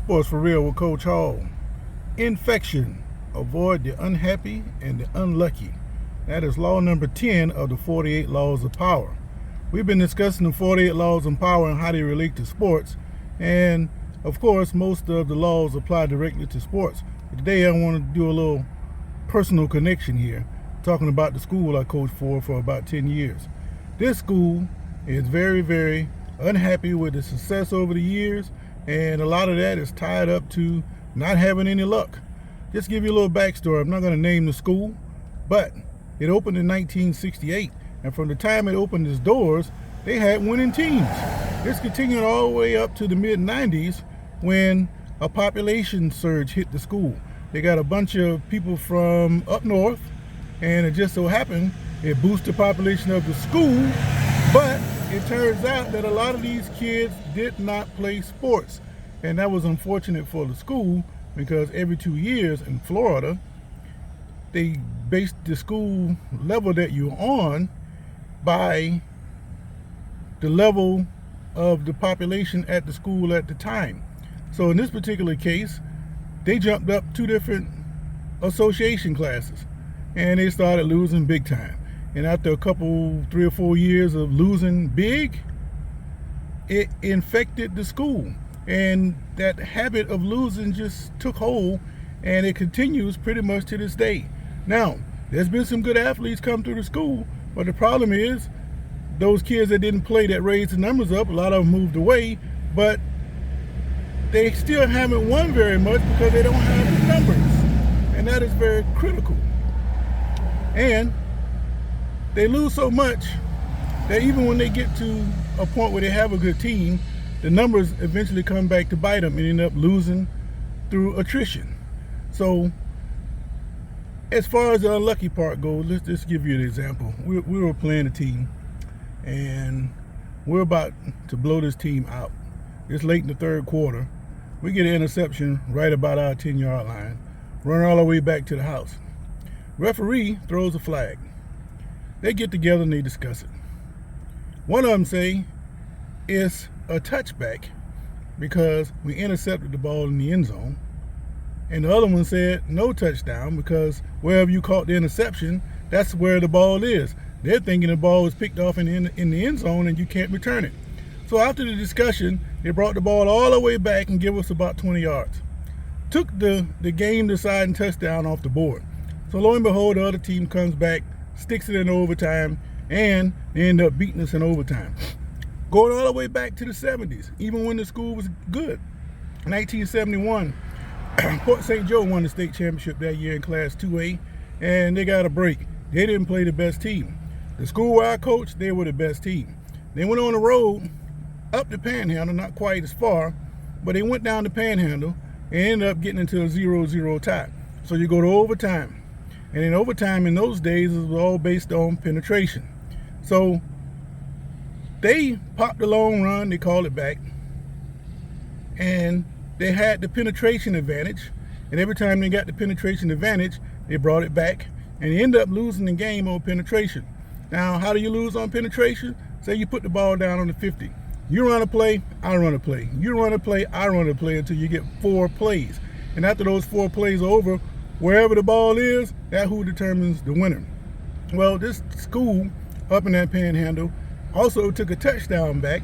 Sports for Real with Coach Hall. Infection. Avoid the unhappy and the unlucky. That is law number 10 of the 48 laws of power. We've been discussing the 48 laws of power and how they relate to sports. And of course, most of the laws apply directly to sports. But today I want to do a little personal connection here, talking about the school I coached for about 10 years. This school is very, very unhappy with the success over the years, and a lot of that is tied up to not having any luck. Just to give you a little backstory, I'm not going to name the school, but it opened in 1968, and from the time it opened its doors, they had winning teams. This continued all the way up to the mid-90s when a population surge hit the school. They got a bunch of people from up north, and it just so happened it boosted the population of the school, but it turns out that a lot of these kids did not play sports. And that was unfortunate for the school because every 2 years in Florida, they based the school level that you're on by the level of the population at the school at the time. So in this particular case, they jumped up 2 different association classes and they started losing big time. And after a couple, 3 or 4 years of losing big, it infected the school. And that habit of losing just took hold, and it continues pretty much to this day. Now, there's been some good athletes come through the school, but the problem is those kids that didn't play that raised the numbers up, a lot of them moved away, but they still haven't won very much because they don't have the numbers. And that is very critical. And they lose so much that even when they get to a point where they have a good team, the numbers eventually come back to bite them and end up losing through attrition. So as far as the unlucky part goes, let's just give you an example. We were playing a team and we're about to blow this team out. It's late in the third quarter. We get an interception right about our 10-yard line, run all the way back to the house. Referee throws a flag. They get together and they discuss it. One of them say it's a touchback because we intercepted the ball in the end zone. And the other one said no touchdown because wherever you caught the interception, that's where the ball is. They're thinking the ball was picked off in the end zone and you can't return it. So after the discussion, they brought the ball all the way back and gave us about 20 yards. Took the game-deciding touchdown off the board. So lo and behold, the other team comes back, sticks it in overtime, and they end up beating us in overtime. Going all the way back to the 70s, even when the school was good. 1971, Port St. Joe won the state championship that year in Class 2A, and they got a break. They didn't play the best team. The school where I coached, they were the best team. They went on the road up the Panhandle, not quite as far, but they went down the Panhandle and ended up getting into a 0-0 tie. So you go to overtime. And in overtime in those days, it was all based on penetration. So they popped a long run, they called it back, and they had the penetration advantage. And every time they got the penetration advantage, they brought it back, and they ended up losing the game on penetration. Now, how do you lose on penetration? Say you put the ball down on the 50. You run a play, I run a play. You run a play, I run a play until you get 4 plays. And after those 4 plays are over, wherever the ball is, that's who determines the winner. Well, this school up in that Panhandle also took a touchdown back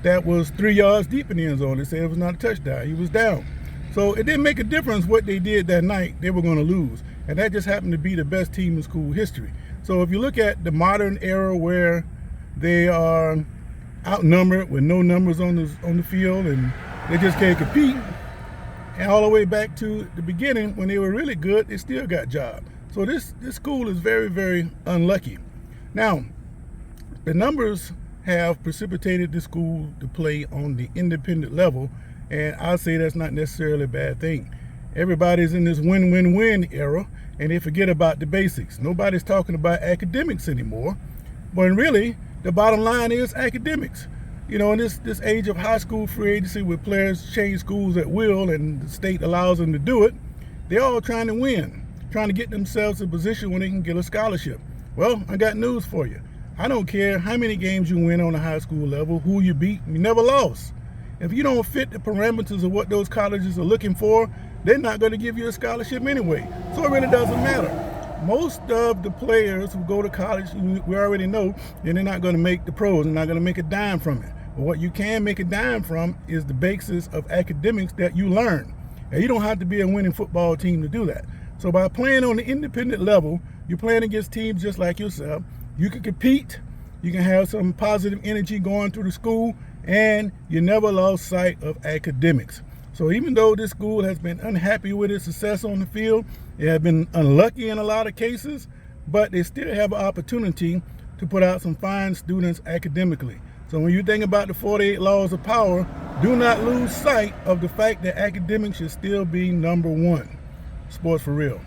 that was 3 yards deep in the end zone. They said it was not a touchdown. He was down. So it didn't make a difference what they did that night. They were going to lose. And that just happened to be the best team in school history. So if you look at the modern era where they are outnumbered with no numbers on the field and they just can't compete, and all the way back to the beginning when they were really good, they still got jobs. So this school is very, very unlucky. Now, the numbers have precipitated the school to play on the independent level, and I'll say that's not necessarily a bad thing. Everybody's in this win-win-win era, and they forget about the basics. Nobody's talking about academics anymore, but really, the bottom line is academics. You know, in this age of high school free agency where players change schools at will and the state allows them to do it, they're all trying to win, trying to get themselves in a position where they can get a scholarship. Well, I got news for you. I don't care how many games you win on a high school level, who you beat, you never lost. If you don't fit the parameters of what those colleges are looking for, they're not going to give you a scholarship anyway. So it really doesn't matter. Most of the players who go to college, we already know, they're not going to make the pros. They're not going to make a dime from it. But what you can make a dime from is the basis of academics that you learn. And you don't have to be a winning football team to do that. So by playing on the independent level, you're playing against teams just like yourself. You can compete. You can have some positive energy going through the school, and you never lost sight of academics. So even though this school has been unhappy with its success on the field, it has been unlucky in a lot of cases, but they still have an opportunity to put out some fine students academically. So when you think about the 48 laws of power, do not lose sight of the fact that academics should still be number one. Sports for real.